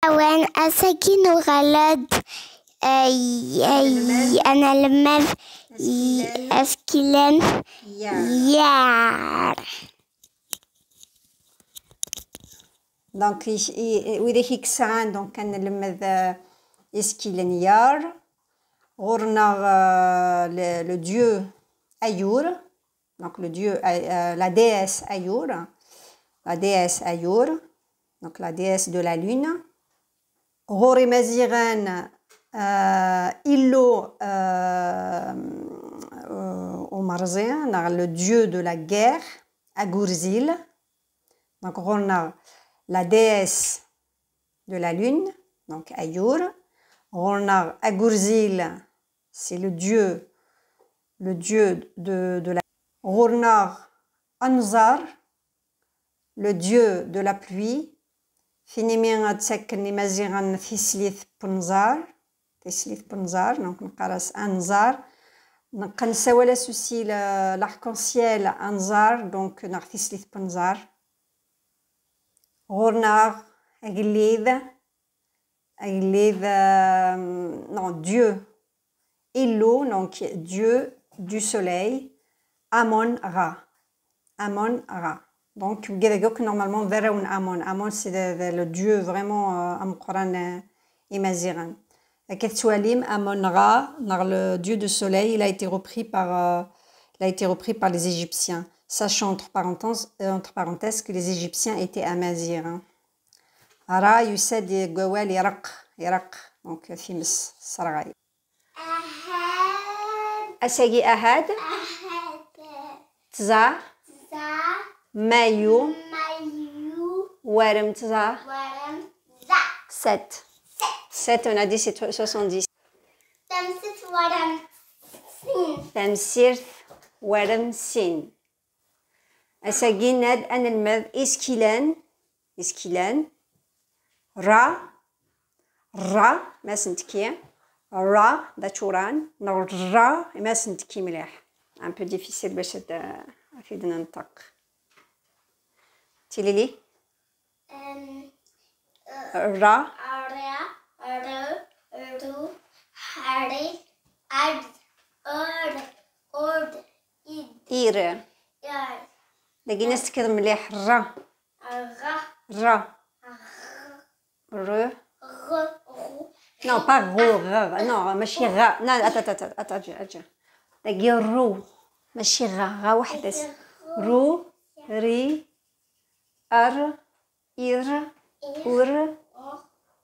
وين أساكن غلد أنا لما أسكيلن يار. دونك وإذا هيك ساعة دونك أنا لما أسكيلن يار غورنا le dieu Ayour, donc le dieu, la déesse Ayour, donc la déesse de la lune. Rori Maziren Illo Omarzéen, le dieu de la guerre, Agourzil. Donc on a la déesse de la lune, donc Ayour. On a Agourzil, c'est le dieu de la... Rournar Anzar, le dieu de la pluie. Finimien tsekni maziran Thislith Punzar, donc Nkaras Anzar. Nkansawala aussi l'arc-en-ciel Anzar, donc Thislith Punzar. Rournar Aglid, non, Dieu. Illo, donc Dieu du soleil, Amon-Ra. Donc, normalement, Amon, c'est le dieu vraiment Amkoran et Maziran. Ketsualim, Amon-Ra, le dieu du soleil, il a été repris par les Égyptiens, sachant entre parenthèses que les Égyptiens étaient Amazirs. Ra, Yusad, Gawal, Iraq, donc Fims, Saragay. أساقي أحد تزا مايو ورم تزا 7 on a dit c'est 70 تمسيرث ورم سين أساقي ناد أنا المذ إسكيلان را ما سنتكي Ra, d'Achuran, Ra, et ma sentiki mleh. Un peu difficile باش أفيدنا نطق. تيليلي. Ra. Ru, Hari, Ad, Od, إير. لقينا استكذا مليح را. ر. Non, pas ro, non, ماشي غا. non, attends, أجا. تلاقي رو ماشي غا وحدة. رو ري أر إر أور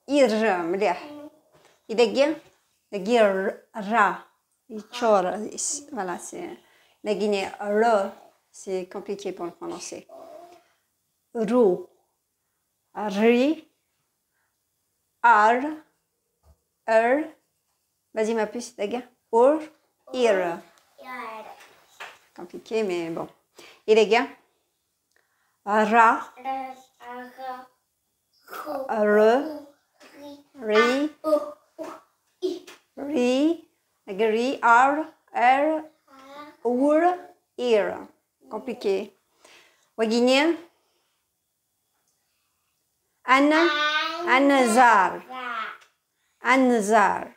إر مليح. تلاقي را يتشور voilà c'est لقيني ر c'est compliqué pour le prononcer. رو ري أر vas-y ma puce, d'accord. Or, ir. Compliqué, mais bon. Et les gars, ra, ri, ar, or, ir. Compliqué. Waguinien, Anzar. Anzar,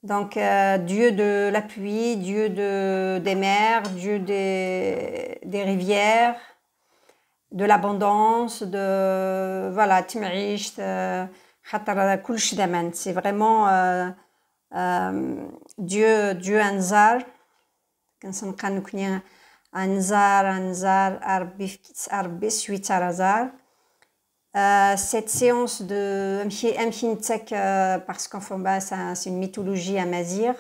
donc dieu de la pluie, dieu des mers, dieu des rivières, de l'abondance, de voilà, Tim'ish, Khatar Kulsh Daman. C'est vraiment Dieu Anzar. Anzar, Arbis, Huitarazar. Cette séance de Amchintek, parce qu'en fait, c'est une mythologie amazir.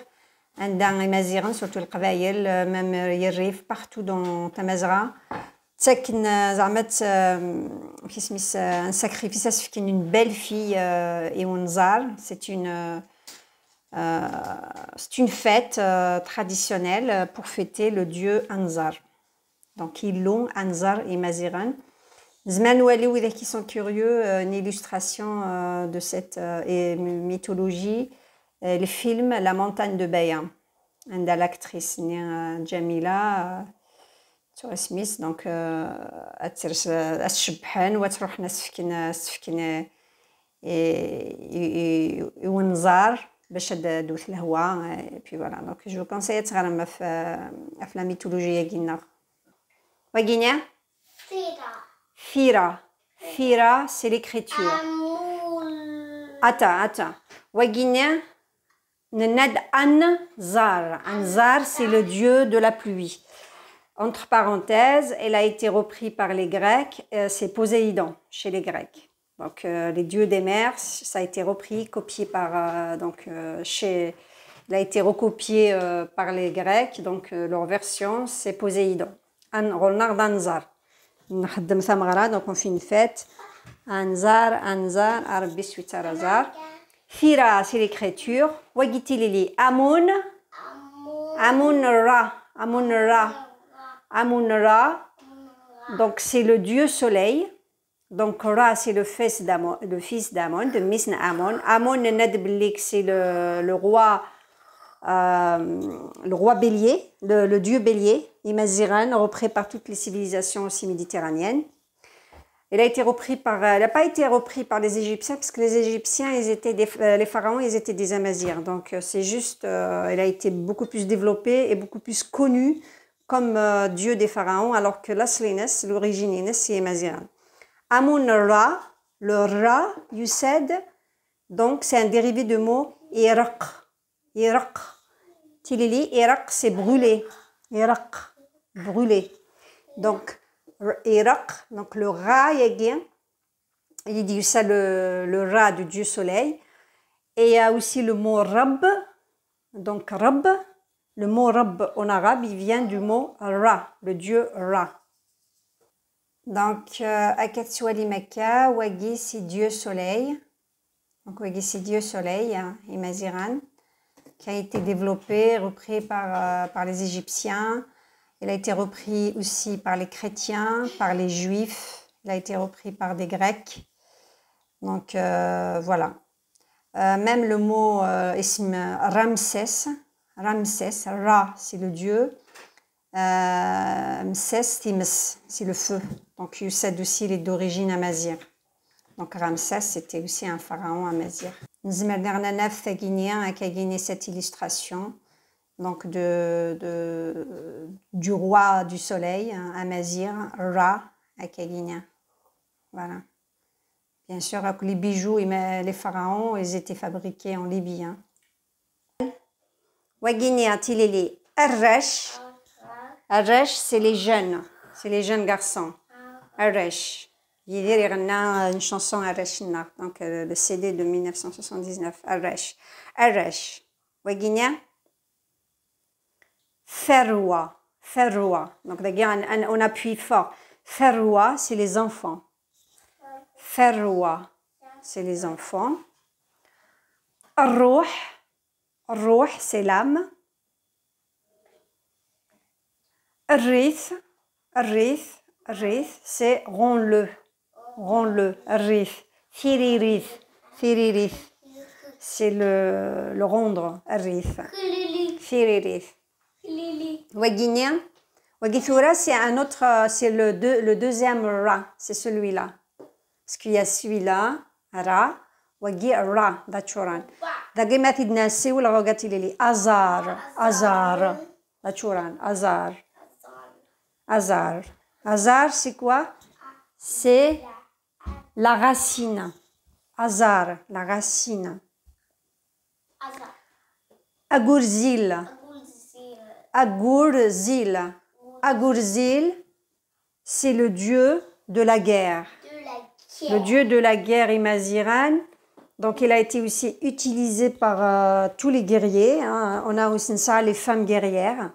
Dans les Mazirin, surtout le Kabayel, même Yerrif, partout dans Tamazra. Tek Zamet, un sacrifice, ça fait une belle fille et Onzar. C'est une fête traditionnelle pour fêter le dieu Anzar. Donc, Ilon, Anzar et Maziran. Zman Wali, ou qui sont curieux, une illustration de cette mythologie, le film La montagne de Bayan, de l'actrice Jamila, تورسميس دونك تشبحن وتروح نسفكن يونزار باش دوث الهواء بي فوالا دونك جو كونساي تغرم في لا ميثولوجيا كينا وكينيا Fira, c'est l'écriture. Attends. Wagina, Nenad Anzar. Anzar, c'est le dieu de la pluie. Entre parenthèses, elle a été reprise par les Grecs, c'est Poséidon chez les Grecs. Donc, les dieux des mers, ça a été repris, copié par. Il a été recopié par les Grecs, donc leur version, c'est Poséidon. Ronald Anzar. نخدم ثمرة donc on fait une fête أنزار عربي سويتر أزار فيرا c'est l'écriture وقيتي لي أمون donc c'est le dieu soleil donc Ra c'est le fils d'Amon de Misn Amon ند بليك c'est le roi bélier, le dieu bélier, Imaziran, repris par toutes les civilisations aussi méditerranéennes. Elle n'a pas été repris par les Égyptiens parce que les Égyptiens, les pharaons, ils étaient des Amazirs. Donc c'est juste, elle a été beaucoup plus développée et beaucoup plus connue comme dieu des pharaons, alors que l'origine, c'est Imaziran. Amun-Ra, le Ra, Yused, donc c'est un dérivé du mot Iraq. Tilili, Iraq, c'est brûlé. Iraq, brûlé. Donc, Iraq, donc le Ra, il dit ça le Ra du dieu soleil. Et il y a aussi le mot Rab. Donc, Rab, le mot Rab en arabe, il vient du mot Ra, le dieu Ra. Donc, Akatswali Mekka, Wagi, c'est dieu soleil. Donc, Wagi, c'est dieu soleil, Imaziran, qui a été développé, repris par les Égyptiens. Il a été repris aussi par les chrétiens, par les juifs. Il a été repris par des Grecs. Donc, voilà. Même le mot ism Ramsès, Ra, c'est le dieu. Msès, Tims, c'est le feu. Donc, Youssed aussi, il est d'origine amazigh. Donc, Ramsès, c'était aussi un pharaon amazigh. Nzmer Nernanaf Guinéen a gagné cette illustration donc du roi du soleil, amazigh, Ra, à Guinéen. Voilà. Bien sûr, les bijoux et les pharaons, ils étaient fabriqués en Libye. Waguinéa Tilili Arresh. Arresh, c'est les jeunes garçons. Arresh. Il y a une chanson Arresh, donc le CD de 1979. Arresh. Waguinéa Ferroua. Donc on appuie fort. Ferroua, c'est les enfants. Ferroua, c'est les enfants. Rouh, c'est l'âme. Rith, c'est rends-le. Rith. Firirith, c'est le rendre. Rith. Firirith. Waguinéen. Wagithura, c'est un autre, c'est le deuxième Ra, c'est celui-là. Parce qu'il y a celui-là, Ra, Wagi Ra, Dachuran. Dagimatid Nasi ou la Rogatilili. Azar, Dachuran, Azar. Azar, c'est quoi? C'est la racine. Azar, la racine. Agourzil. Agourzil, c'est le dieu de la guerre. Le dieu de la guerre Imaziran. Donc, il a été aussi utilisé par tous les guerriers. On a aussi ça, les femmes guerrières.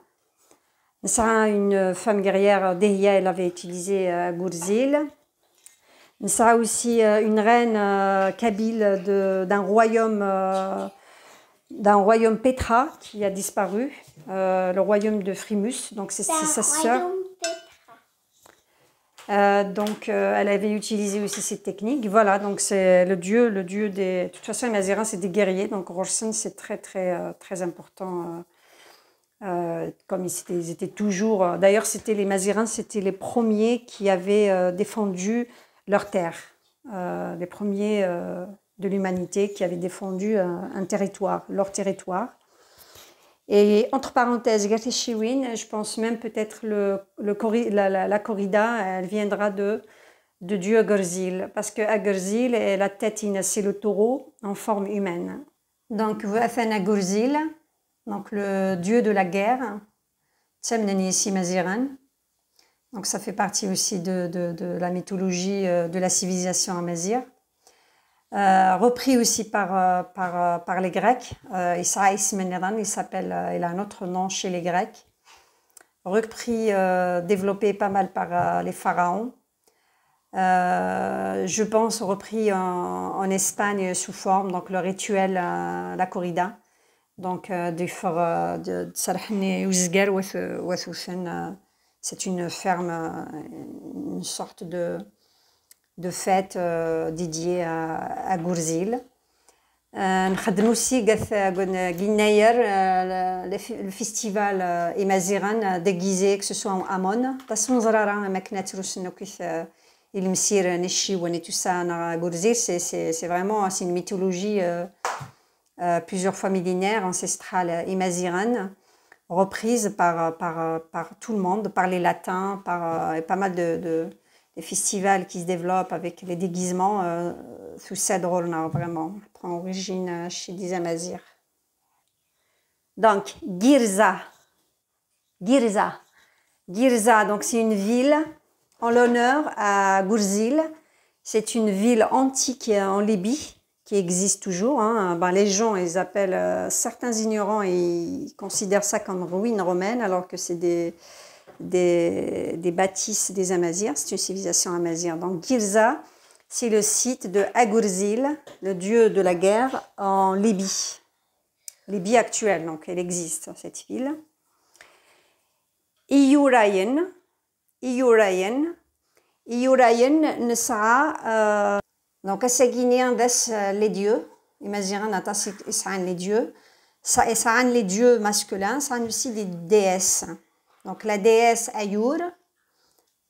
Ça, une femme guerrière, Dehia, elle avait utilisé Agourzil. Ça aussi une reine kabyle d'un royaume Petra qui a disparu, le royaume de Frimus, donc c'est sa sœur. Donc elle avait utilisé aussi cette technique. Voilà, donc c'est le dieu des. De toute façon, les Maziran, c'est des guerriers, donc Rorsen, c'est très important Comme ils étaient toujours... D'ailleurs, les Mazirins, c'était les premiers qui avaient défendu leur terre. Les premiers de l'humanité qui avaient défendu un territoire, leur territoire. Et entre parenthèses, Gateshiwin, je pense même peut-être la corrida, elle viendra de Dieu Agurzil, parce que Agurzil est la tête, c'est le taureau en forme humaine. Donc, Wafen Agurzil, donc le dieu de la guerre, Tsemneni Maziran. Donc, ça fait partie aussi de la mythologie de la civilisation amazigh. Repris aussi par les Grecs. Issa Ismeniran, il a un autre nom chez les Grecs. Repris, développé pas mal par les pharaons. Je pense repris en Espagne sous forme, donc le rituel, la corrida. Donc, c'est une ferme, une sorte de fête dédiée à Gourzil. نخدم aussi le festival Imaziran déguisé, que ce soit en Amon. C'est vraiment une mythologie plusieurs fois millénaire, ancestrale Imaziran, reprise par tout le monde, par les latins, par pas mal de festivals qui se développent avec les déguisements sous cette rôle-là, vraiment. Elle prend origine chez les Amazirs. Donc, Girza. Girza, donc c'est une ville en l'honneur à Gourzil. C'est une ville antique en Libye qui existe toujours. Hein. Ben, les gens, ils appellent, certains ignorants, ils considèrent ça comme ruine romaine, alors que c'est des bâtisses des Amazirs. C'est une civilisation amazigh. Donc Girza, c'est le site de Agurzil, le dieu de la guerre, en Libye. Libye actuelle, donc elle existe, cette ville. Iyurayen Nesra, donc Assaguinéen les dieux, Imaziran Atasik Isran les dieux, Isran les dieux masculins, ça aussi des déesses. Donc la déesse Ayour,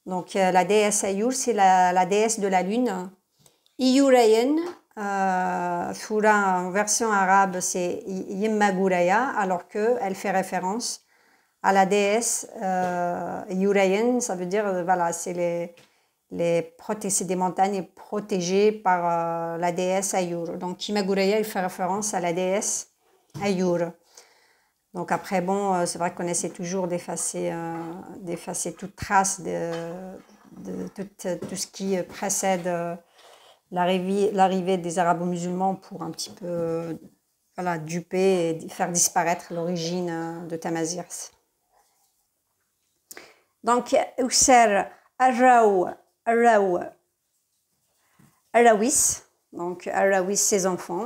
donc la déesse Ayour, c'est la déesse de la lune. Iyurayen, en version arabe, c'est Yemmaguraya, alors qu'elle fait référence à la déesse Iyurayen, ça veut dire, voilà, c'est c'est des montagnes protégées par la déesse Ayour. Donc Yemmaguraya, il fait référence à la déesse Ayour. Donc après, bon, c'est vrai qu'on essaie toujours d'effacer toute trace de tout ce qui précède l'arrivée des arabo-musulmans pour un petit peu voilà, duper et faire disparaître l'origine de Tamazirs. Donc, Ousser Arawis, donc Arawis, ses enfants.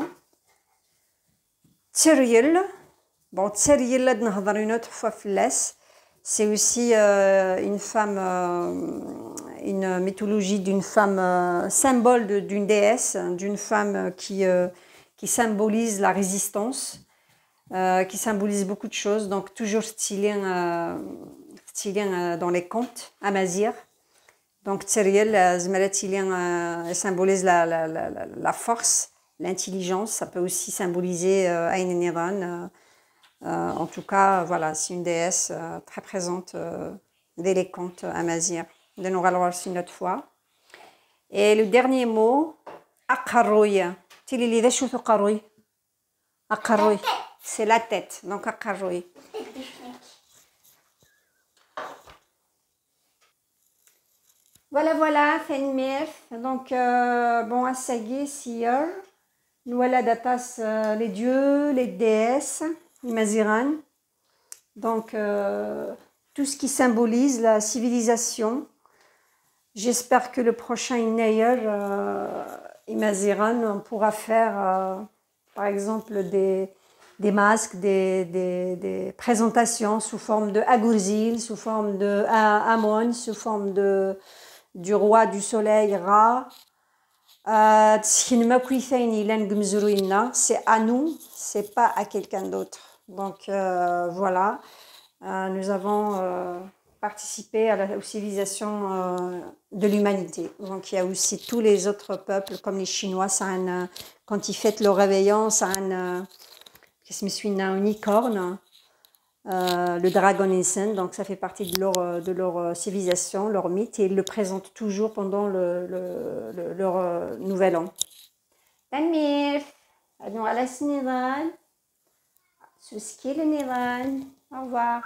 Tsyriel. Bon, Tsyriel, une autre fois Fles, c'est aussi une femme, une mythologie d'une femme, symbole d'une déesse, d'une femme qui symbolise la résistance, qui symbolise beaucoup de choses, donc toujours stylé dans les contes amazirs. Donc Tsyriel, elle symbolise la force, l'intelligence, ça peut aussi symboliser Ain Niran. En tout cas, voilà, c'est une déesse très présente dès les contes amazirs. On aura le voir une autre fois. Et le dernier mot, Aqarrouy. C'est la tête, donc Aqarrouy. Voilà, Fenmir. Donc, bon, Assagé, Sir. Nous, voilà, datas les dieux, les déesses. Maziran. Donc, tout ce qui symbolise la civilisation. J'espère que le prochain Inayer, Maziran, on pourra faire, par exemple, des masques, des présentations sous forme de Agurzil, sous forme de Amon, sous forme du roi du soleil, Ra. C'est à nous, c'est pas à quelqu'un d'autre. Donc voilà, nous avons participé aux civilisations de l'humanité. Donc il y a aussi tous les autres peuples, comme les Chinois, quand ils fêtent le réveillon, ça a une licorne, le dragon Insane, donc ça fait partie de leur civilisation, leur mythe, et ils le présentent toujours pendant leur nouvel an. Tanmir, هذا على سنيضان سوسكي لنيضان. Au revoir.